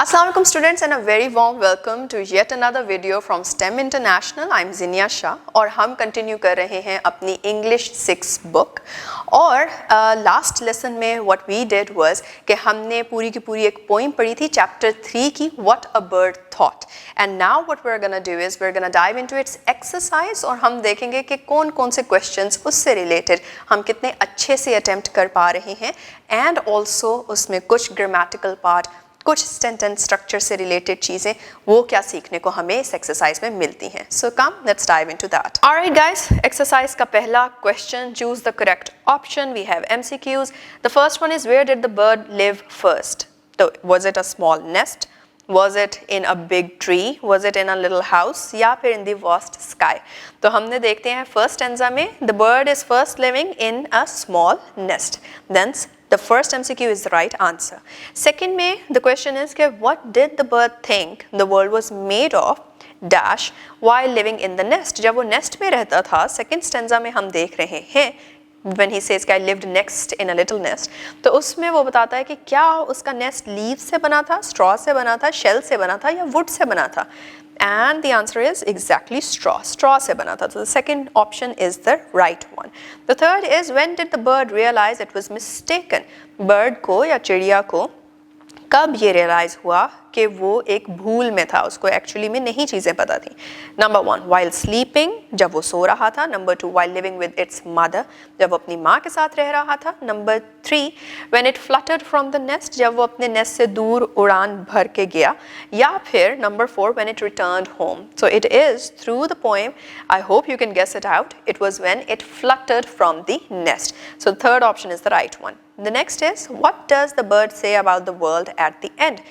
Assalamualaikum students and a very warm welcome to yet another video from STEM International. I'm Zinia Shah और हम continue कर रहे हैं अपनी English 6 book और लास्ट लेसन में what we did was कि हमने पूरी की पूरी एक पोइम पढ़ी थी चैप्टर 3 की What a Bird Thought and now what we're gonna do is we're gonna dive into its exercise और हम देखेंगे कि कौन कौन से questions उससे related हम कितने अच्छे से attempt कर पा रहे हैं and also उसमें कुछ grammatical part कुछ सेंटेंस स्ट्रक्चर से रिलेटेड चीज़ें वो क्या सीखने को हमें इस एक्सरसाइज में मिलती हैं. So come let's dive into that. Alright guys, exercise का पहला question, choose the correct option. We have MCQs. The first one is where did the bird live first. तो was it a small nest, was it in a big tree, was it in a little house या फिर in the vast sky. तो हमने देखते हैं first stanza में the bird is first living in a small nest. Then the first MCQ is the right answer. Second में the question is कि what did the bird think the world was made of dash while living in the nest. जब वो nest में रहता था second stanza में हम देख रहे हैं when he says कि I lived next in a little nest, तो उसमें वो बताता है कि क्या उसका nest leaves से बना था, straw से बना था, shell से बना था या wood से बना था. And the answer is exactly straw. Straw से बना था. So the second option is the right one. The third is when did the bird realize it was mistaken. Bird को या चिड़िया को कब ये रियलाइज हुआ कि वो एक भूल में था, उसको एक्चुअली में नहीं चीज़ें पता थी. नंबर 1 वाइल स्लीपिंग, जब वो सो रहा था. Number 2 while living with its mother, जब वो अपनी माँ के साथ रह रहा था. Number 3 when it fluttered from the nest, जब वो अपने नेस्ट से दूर उड़ान भर के गया. या फिर number 4 when it returned home. So it is through the poem, I hope you can guess it out, it was when it fluttered from the nest. So third option is the right one. The next is what does the bird say about the world at the end.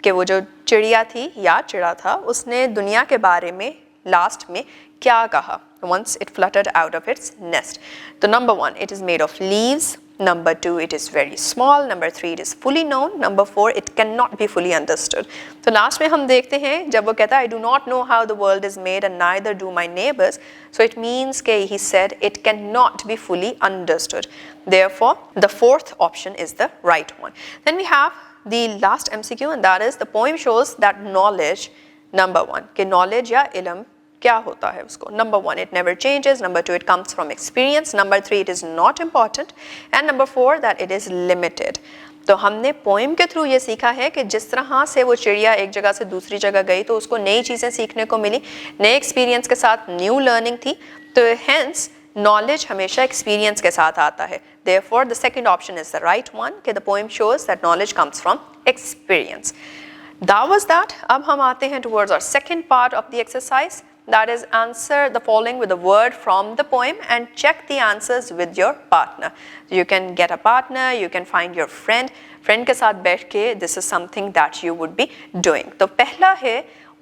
कि वो जो चिड़िया थी या चिड़ा था उसने दुनिया के बारे में लास्ट में क्या कहा once it fluttered out of its nest. तो number 1 it is made of leaves. Number 2 it is very small. Number 3 it is fully known. Number 4 it cannot be fully understood. तो लास्ट में हम देखते हैं जब वो कहता है I do not know how the world is made and neither do my neighbors. So it means कि he said it cannot be fully understood. Therefore the fourth option is the right one. Then we have the last MCQ and that is the poem shows that knowledge, number 1 कि knowledge या इल्म क्या होता है उसको. Number 1 it never changes. Number 2 it comes from experience. Number 3 it is not important. And number 4 that it is limited. तो हमने poem के थ्रू ये सीखा है कि जिस तरह से वो चिड़िया एक जगह से दूसरी जगह गई तो उसको नई चीज़ें सीखने को मिली, नए एक्सपीरियंस के साथ न्यू लर्निंग थी. तो हेंस नॉलेज हमेशा एक्सपीरियंस के साथ आता है. Therefore the second option is the right one कि the poem shows that knowledge comes from experience. That was that. अब हम आते हैं towards our second part of the exercise. That is answer the following with a word from the poem and check the answers with your partner. You can get a partner, you can find your friend. Friend के साथ बैठ के this is something that you would be doing. तो पहला है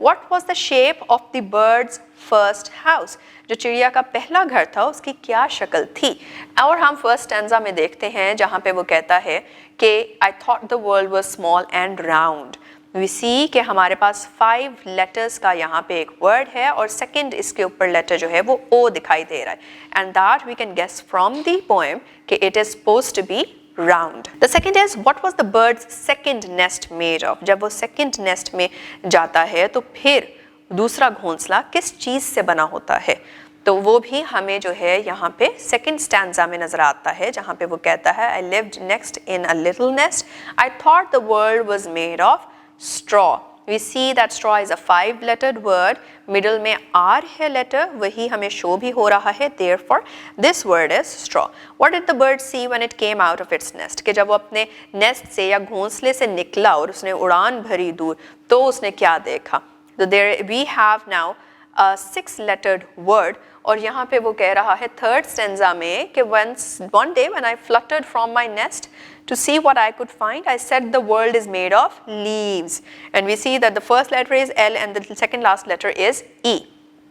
what was the shape of the bird's first house. जो चिड़िया का पहला घर था उसकी क्या शक्ल थी. और हम फर्स्ट स्टैंजा में देखते हैं जहाँ पे वो कहता है कि I thought the world was small and round. We see कि हमारे पास 5 लेटर्स का यहाँ पे एक वर्ड है और सेकंड इसके ऊपर लेटर जो है वो O दिखाई दे रहा है. And that we can guess from the poem कि it is supposed to be round. The second is what was the bird's second nest made of. जब वो second nest में जाता है तो फिर दूसरा घोंसला किस चीज़ से बना होता है. तो वो भी हमें जो है यहाँ पे सेकंड स्टैंजा में नजर आता है जहाँ पे वो कहता है I lived next in a little nest. I thought the world was made of straw. We see that straw is a 5-lettered word. Middle में R है letter, वही हमें show भी हो रहा है. Therefore this word is straw. What did the bird see when it came out of its nest? कि जब वो अपने nest से या घोंसले से निकला और उसने उड़ान भरी दूर तो उसने क्या देखा. So there we have now a 6-lettered word और यहाँ पे वो कह रहा है थर्ड स्टेंजा में कि one day when I fluttered from my nest to see what I could find, I said the world is made of leaves. And we see that the first letter is L and the second last letter is E.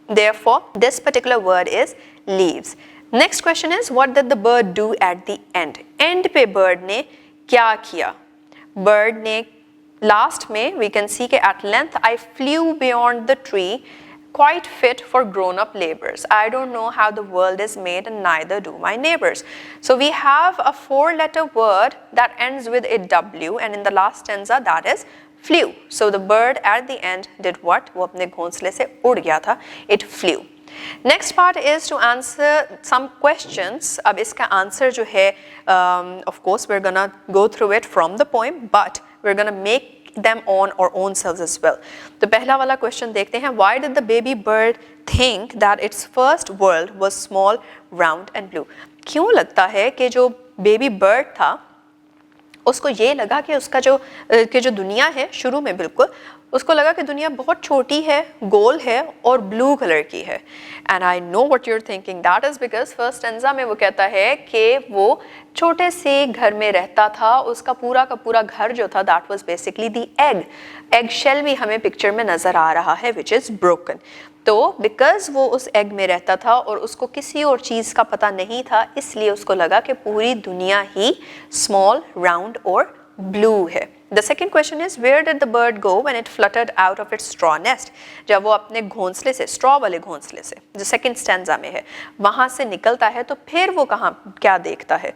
Therefore, this particular word is leaves. Next question is what did the bird do at the end? End पे bird ने क्या किया? Bird ने last में we can see कि at length I flew beyond the tree, quite fit for grown-up labors. I don't know how the world is made and neither do my neighbors. So we have a 4-letter word that ends with a W and in the last stanza that is flew. So the bird at the end did what? वो अपने घोंसले से उड़ गया था. It flew. Next part is to answer some questions. अब इसका answer जो है, of course we're gonna go through it from the poem, but we're gonna make them on our own selves as well. तो पहला वाला question देखते हैं. Why did the baby bird think that its first world was small, round and blue? क्यों लगता है कि जो baby bird था उसको ये लगा कि उसका जो दुनिया है शुरू में बिल्कुल उसको लगा कि दुनिया बहुत छोटी है, गोल है और ब्लू कलर की है. And I know what you are thinking, that is because first stanza में वो कहता है कि वो छोटे से घर में रहता था. उसका पूरा का पूरा घर जो था that was basically the egg shell भी हमें पिक्चर में नजर आ रहा है विच इज ब्रोकन. तो बिकॉज वो उस एग में रहता था और उसको किसी और चीज़ का पता नहीं था, इसलिए उसको लगा कि पूरी दुनिया ही स्मॉल, राउंड और ब्लू है. The second question is, where did the bird go when it fluttered out of its straw nest? जब वो अपने घोंसले से, स्ट्रॉ वाले घोंसले से, जो सेकंड स्टैंजा में है, वहाँ से निकलता है, तो फिर वो क्या देखता है?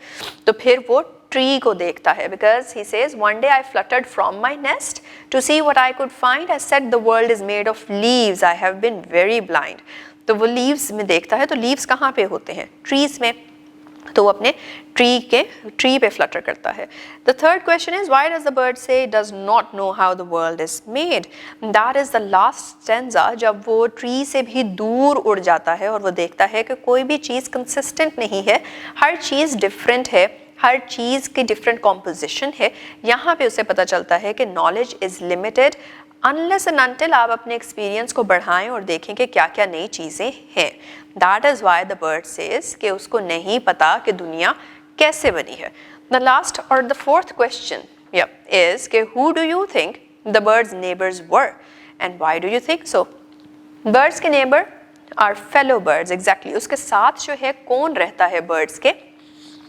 तो फिर वो ट्री को देखता है. Because he says, one day I fluttered from my nest to see what I could find. I said the world is made of leaves. I have been very blind. तो वो leaves में देखता है. तो leaves कहाँ पे होते हैं? Trees में. तो वो अपने ट्री पे फ्लटर करता है. The third question is, why does the bird say it does not know how the world is made? That is the last stanza. जब वो ट्री से भी दूर उड़ जाता है और वो देखता है कि कोई भी चीज़ कंसिस्टेंट नहीं है, हर चीज़ डिफरेंट है, हर चीज़ की डिफरेंट कॉम्पोजिशन है. यहाँ पे उसे पता चलता है कि knowledge is limited unless and until आप अपने एक्सपीरियंस को बढ़ाएं और देखें कि क्या क्या नई चीज़ें हैं. That is why the bird says कि उसको नहीं पता कि दुनिया कैसे बनी है. द लास्ट और द फोर्थ क्वेश्चन इज कि who do you think the birds neighbours were and why do you think so? Birds के neighbour are fellow birds. Exactly उसके साथ जो है कौन रहता है बर्ड्स के?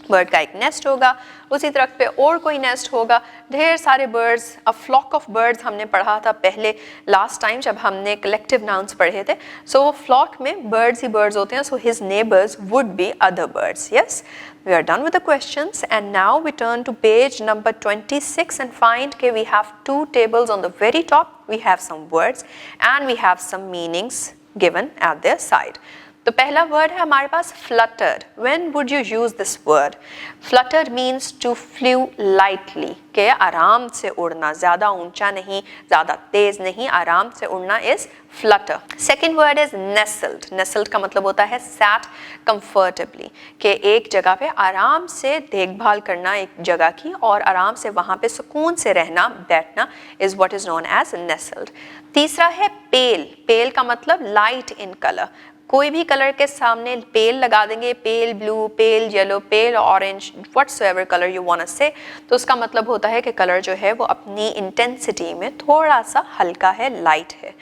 बर्ड का एक नेस्ट होगा, उसी दरख्त पे और कोई नेस्ट होगा, ढेर सारे birds, a flock of birds हमने पढ़ा था पहले लास्ट टाइम जब हमने कलेक्टिव नाउन्स पढ़े थे. सो वो फ्लॉक में बर्ड्स ही बर्ड्स होते हैं. So his neighbours would be other birds. Yes, we are done with the questions and now we turn to page number 26 and find that we have two tables. On the very top we have some words and we have some meanings given at their side. तो पहला word है हमारे पास fluttered. When would you use this word? Fluttered means to flew lightly, के आराम से उड़ना, ज़्यादा ऊंचा नहीं, ज़्यादा तेज़ नहीं, आराम से उड़ना is flutter. Second word is nestled. Nestled का मतलब होता है sat comfortably, के एक जगह पे आराम से देखभाल करना एक जगह की और आराम से वहाँ पे सुकून से रहना, बैठना is what is known as nestled. तीसरा है pale. Pale का मतलब light in color. कोई भी कलर के सामने पेल लगा देंगे, pale blue, pale yellow, pale orange, whatsoever colour you want to say, तो उसका मतलब होता है कि कलर जो है वो अपनी इंटेंसिटी में थोड़ा सा हल्का है, लाइट है.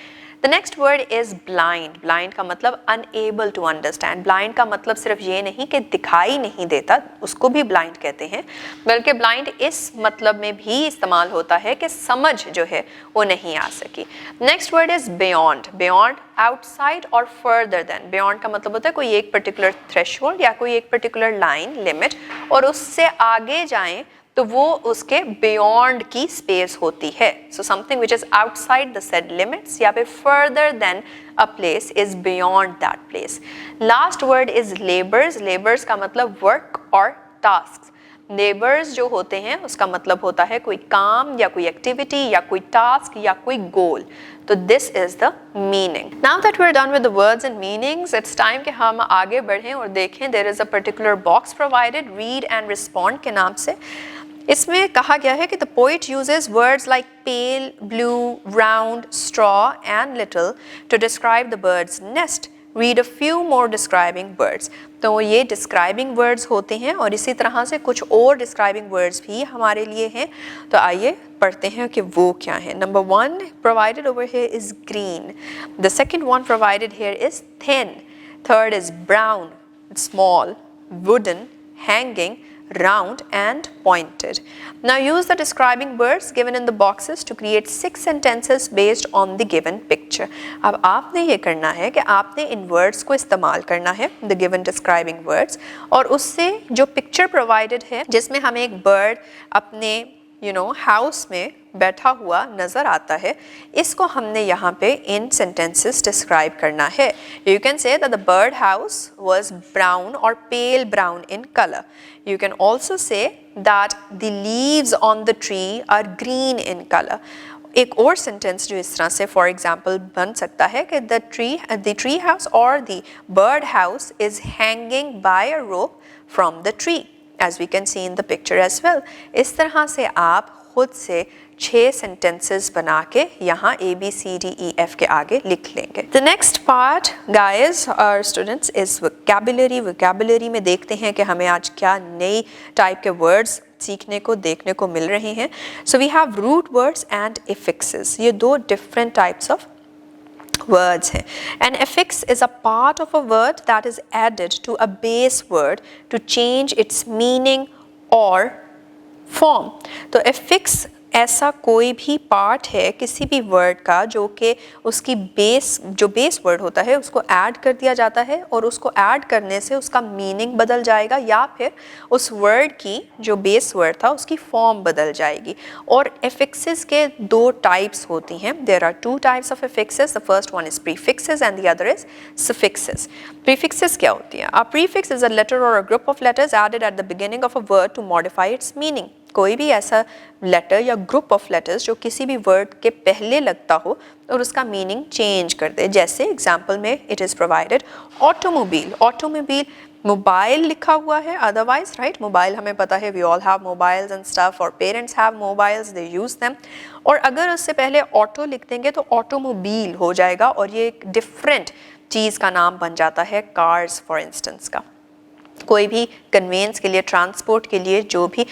The next word is blind. Blind का मतलब अनएबल टू अंडरस्टैंड. ब्लाइंड का मतलब सिर्फ ये नहीं कि दिखाई नहीं देता, उसको भी ब्लाइंड कहते हैं, बल्कि ब्लाइंड इस मतलब में भी इस्तेमाल होता है कि समझ जो है वो नहीं आ सकी. Next word is beyond. Beyond outside और फर्दर देन. बियॉन्ड का मतलब होता है कोई एक पर्टिकुलर थ्रेशहोल्ड या कोई एक पर्टिकुलर लाइन, लिमिट, और उससे आगे जाएं तो वो उसके बियॉन्ड की स्पेस होती है. So something which is outside the said limits या फिर further than a place is beyond that place. Last word is labours. Labours का मतलब वर्क और टास्क. लेबर्स जो होते हैं उसका मतलब होता है कोई काम या कोई एक्टिविटी या कोई टास्क या कोई गोल. तो this is the meaning. Now that we are done with the words and meanings, it's time कि हम आगे बढ़ें और देखें. There is a particular box provided, read and respond के नाम से. इसमें कहा गया है कि the poet uses words like pale, blue, round, straw and little to describe the birds nest. Read a few more describing words. तो ये डिस्क्राइबिंग वर्ड्स होते हैं और इसी तरह से कुछ और डिस्क्राइबिंग वर्ड्स भी हमारे लिए हैं. तो आइए पढ़ते हैं कि वो क्या है. Number 1 provided over here is green. The second one provided here is thin. Third is brown, small, wooden, hanging, round and pointed. Now use the describing words given in the boxes to create 6 sentences based on the given picture. अब आपने ये करना है कि आपने इन words को इस्तेमाल करना है, the given describing words, और उससे जो picture provided है जिसमें हमें एक bird अपने हाउस में बैठा हुआ नज़र आता है, इसको हमने यहाँ पे इन सेंटेंसेस डिस्क्राइब करना है। You can say that the bird house was brown और pale brown in colour. You can also say that the leaves on the tree are green in colour. एक और सेंटेंस जो इस तरह से फॉर एग्जाम्पल बन सकता है कि द ट्री हाउस और the bird house is hanging by a rope from the tree, as we can see in the picture as well. इस तरह से आप खुद से 6 सेंटेंसेस बना के यहाँ ABCDEF के आगे लिख लेंगे। द नेक्स्ट पार्ट गाइज और स्टूडेंट्स इज वोकैबुलरी। वोकैबुलरी में देखते हैं कि हमें आज क्या नई टाइप के वर्ड्स सीखने को देखने को मिल रहे हैं। So we have root words and affixes. ये 2 डिफरेंट टाइप्स ऑफ words हैं। An affix is a part of a word that is added to a base word to change its meaning or form। तो affix ऐसा कोई भी part है किसी भी word का जो कि उसकी बेस वर्ड होता है उसको ऐड कर दिया जाता है और उसको ऐड करने से उसका मीनिंग बदल जाएगा या फिर उस वर्ड की जो बेस वर्ड था उसकी फॉर्म बदल जाएगी। और एफिक्सेस के 2 टाइप्स होती हैं। There are 2 types of affixes. The first one is prefixes and the other is suffixes. Prefixes क्या होती है? A prefix is a letter और a group of letters added at the beginning of a word to modify its meaning. कोई भी ऐसा letter या group of letters जो किसी भी वर्ड के पहले लगता हो और उसका मीनिंग चेंज कर दे। जैसे एग्जाम्पल में it is provided automobile. Automobile mobile लिखा हुआ है अदरवाइज, राइट? मोबाइल हमें पता है, we all have mobiles and stuff और parents have mobiles, they use them. और अगर उससे पहले ऑटो लिख देंगे तो ऑटोमोबाइल हो जाएगा और ये एक डिफरेंट चीज़ का नाम बन जाता है, कार्स फॉर इंस्टेंस का। कोई भी कन्वेंस के लिए, ट्रांसपोर्ट के लिए जो भी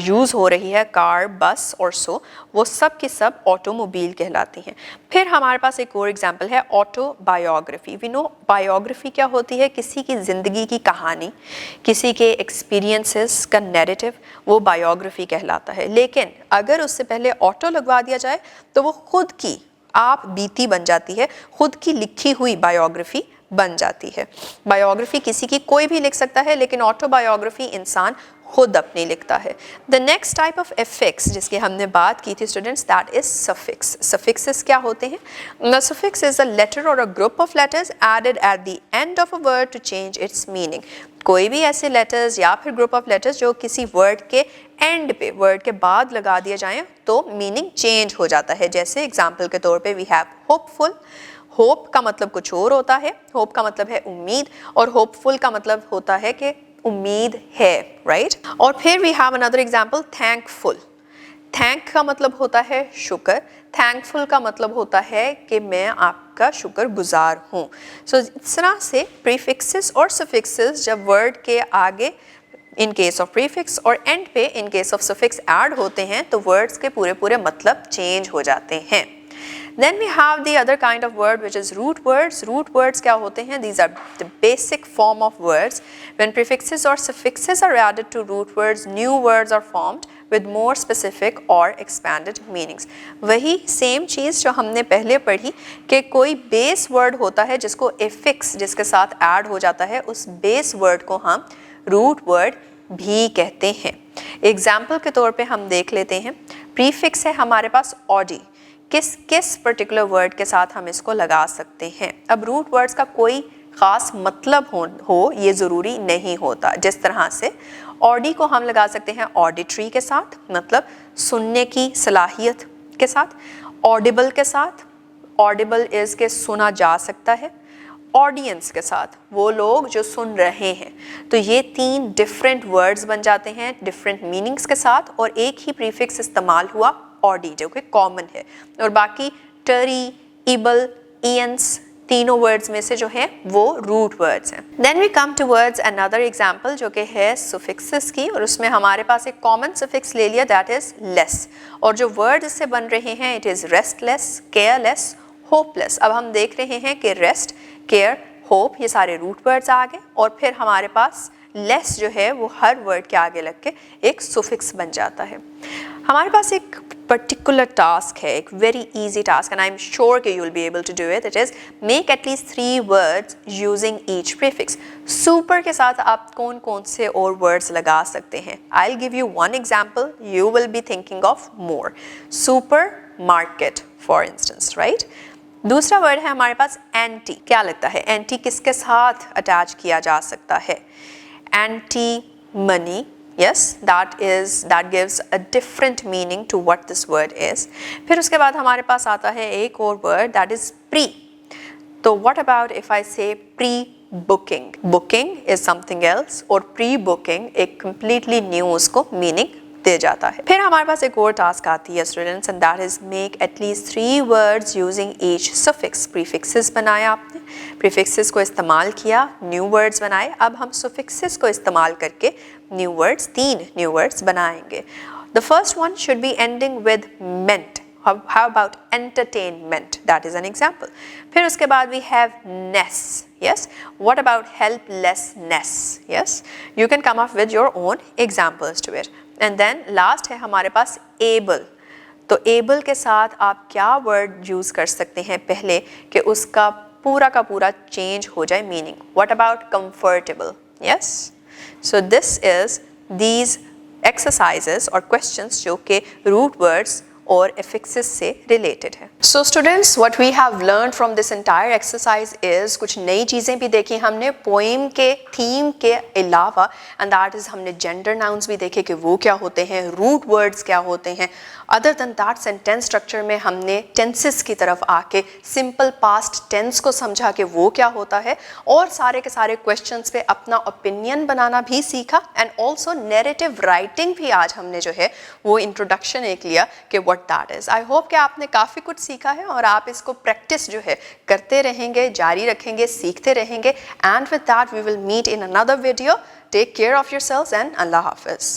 यूज़ हो रही है, कार, बस और सो, वो सब की सब ऑटोमोबाइल कहलाती हैं। फिर हमारे पास एक और एग्जांपल है ऑटोबायोग्राफी। वी नो बायोग्राफी क्या होती है? किसी की ज़िंदगी की कहानी, किसी के एक्सपीरियंसेस का नैरेटिव, वो बायोग्राफी कहलाता है। लेकिन अगर उससे पहले ऑटो लगवा दिया जाए तो वो खुद की आप बीती बन जाती है, खुद की लिखी हुई बायोग्राफी बन जाती है। बायोग्राफी किसी की कोई भी लिख सकता है लेकिन ऑटोबायोग्राफी इंसान खुद अपनी लिखता है। The next type of affix जिसकी हमने बात की थी students, that is suffix. Suffixes क्या होते हैं? The suffix is a letter और a group of letters added at the end of a word to change its meaning. कोई भी ऐसे लेटर्स या फिर ग्रुप ऑफ लेटर्स जो किसी वर्ड के एंड पे, वर्ड के बाद लगा दिए जाएं तो मीनिंग चेंज हो जाता है। जैसे एग्जाम्पल के तौर पे वी हैव होपफुल। होप का मतलब कुछ और होता है, होप का मतलब है उम्मीद, और होपफुल का मतलब होता है कि उम्मीद है, राइट? और फिर we have another example thankful. Thank का मतलब होता है शुक्र, थैंकफुल का मतलब होता है कि मैं आपका शुक्रगुजार हूँ। सो इस तरह से प्रीफिक्सेस और सफिक्सेस जब वर्ड के आगे इन केस ऑफ प्रीफिक्स और एंड पे in case of suffix add होते हैं तो वर्ड्स के पूरे पूरे मतलब चेंज हो जाते हैं। Then we have the other kind of word which is root words. Root words क्या होते हैं? These are the basic form of words. When prefixes or suffixes are added to root words, new words are formed with more specific or expanded meanings. वही same चीज़ जो हमने पहले पढ़ी कि कोई base word होता है जिसको affix जिसके साथ add हो जाता है, उस base word को हम root word भी कहते हैं। Example के तौर पे हम देख लेते हैं। Prefix है हमारे पास ऑडी। किस पर्टिकुलर वर्ड के साथ हम इसको लगा सकते हैं? अब रूट वर्ड्स का कोई ख़ास मतलब हो ये ज़रूरी नहीं होता। जिस तरह से ऑडी को हम लगा सकते हैं ऑडिटरी के साथ, मतलब सुनने की सलाहियत के साथ, ऑडिबल के साथ, ऑडिबल इज़ के सुना जा सकता है, ऑडियंस के साथ, वो लोग जो सुन रहे हैं। तो ये 3 डिफरेंट वर्ड्स बन जाते हैं डिफरेंट मीनिंग्स के साथ और एक ही प्रीफिक्स इस्तेमाल हुआ ऑडी जो कि कॉमन है, और बाकी टरी, इबल, इयंस तीनों वर्ड्स में से जो है वो रूट वर्ड्स हैं। Then we come to words another example जो कि है सुफिक्सेस की, और उसमें हमारे पास एक कॉमन सुफिक्स ले लिया दैट इज लेस, और जो वर्ड इससे बन रहे हैं it is restless, careless, hopeless. अब हम देख रहे हैं कि रेस्ट, केयर, होप ये सारे रूट वर्ड्स आ गए और फिर हमारे पास लेस जो है वो हर वर्ड के आगे लग के एक सुफिक्स बन जाता है। हमारे पास एक पर्टिकुलर टास्क है, एक very easy task, and I am sure कि you will be able to do it. It is make at least 3 words using each prefix. Super के साथ आप कौन कौन से और वर्ड्स लगा सकते हैं? I will give you one example, you will be thinking of more. Super market for instance, right. दूसरा वर्ड है हमारे पास एंटी. क्या लगता है एंटी किसके साथ अटैच किया जा सकता है? Anti money. Yes, that gives a different meaning to what this word is. फिर उसके बाद हमारे पास आता है एक और word that is pre. तो what about if I say pre-booking? Booking is something else और pre-booking एक completely new उसको meaning दे जाता है. फिर हमारे पास एक और टास्क आती है students, and that is make at least 3 words using each suffix. Prefixes बनाया आपने, प्रीफिक्सेस को इस्तेमाल किया, न्यू वर्ड्स बनाए. अब हम सफिक्सेस को इस्तेमाल करके न्यू वर्ड्स, 3 न्यू वर्ड्स बनाएंगे. The first one should be ending with meant. How about entertainment? That is an example. फिर उसके बाद we have ness. Yes. What about helplessness? Yes. You can come up with your own examples to it. And then last है हमारे पास able. तो able के साथ आप क्या word use कर सकते हैं पहले कि उसका पूरा का पूरा change हो जाए meaning? What about comfortable? Yes. So this is these exercises और questions जो कि root words और affixes से related है. So students, what we have learned from this entire exercise is कुछ नई चीज़ें भी देखी हमने poem के theme के अलावा, and that is हमने gender nouns भी देखे कि वो क्या होते हैं, root words क्या होते हैं. Other than that, sentence structure में हमने tenses की तरफ आके simple past tense को समझा कि वो क्या होता है, और सारे के सारे questions पे अपना opinion बनाना भी सीखा, and also narrative writing भी आज हमने जो है वो introduction एक लिया कि what that is. I hope कि आपने काफ़ी कुछ सीखा है और आप इसको practice जो है करते रहेंगे, जारी रखेंगे, सीखते रहेंगे. And with that we will meet in another video. Take care of yourselves and Allah Hafiz.